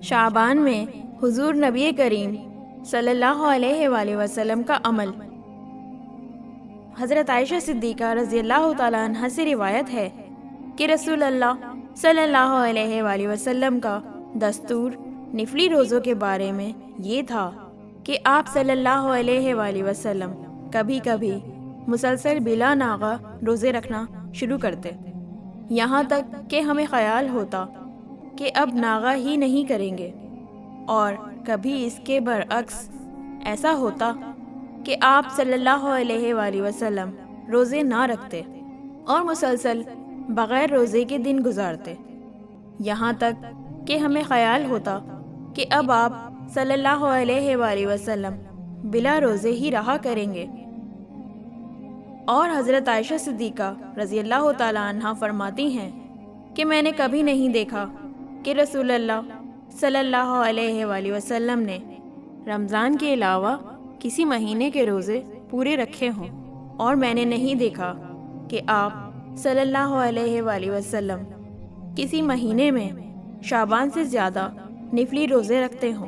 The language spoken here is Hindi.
शाबान में हुजूर नबी करीम सल्लल्लाहु अलैहि वसल्लम का अमल। हज़रत आयशा सिद्दीक़ा रज़ियल्लाहु ताला अन्हा से रिवायत है कि रसूल अल्लाह सल्लल्लाहु अलैहि वसल्लम का दस्तूर निफली रोज़ों के बारे में ये था कि आप सल्लल्लाहु अलैहि वसल्लम कभी कभी मुसलसल बिला नागा रोज़े रखना शुरू करते, यहाँ तक कि हमें ख़याल होता कि अब नागा ही नहीं करेंगे, और कभी इसके बरअक्स ऐसा होता कि आप सल्लल्लाहु अलैहि वसल्लम रोज़े ना रखते और मुसलसल बग़ैर रोज़े के दिन गुजारते, यहाँ तक कि हमें ख़याल होता कि अब आप सल्लल्लाहु अलैहि वसल्लम बिला रोज़े ही रहा करेंगे। और हज़रत आयशा सिद्दीक़ा रज़ियल्लाहु ताला अन्हा फरमाती हैं कि मैंने कभी नहीं देखा कि रसूल अल्लाह सल्लल्लाहु अलैहि वसल्लम ने रमज़ान के अलावा किसी महीने के रोज़े पूरे रखे हों, और मैंने नहीं देखा कि आप सल्लल्लाहु अलैहि वसल्लम किसी महीने में शाबान से ज़्यादा निफली रोज़े रखते हों।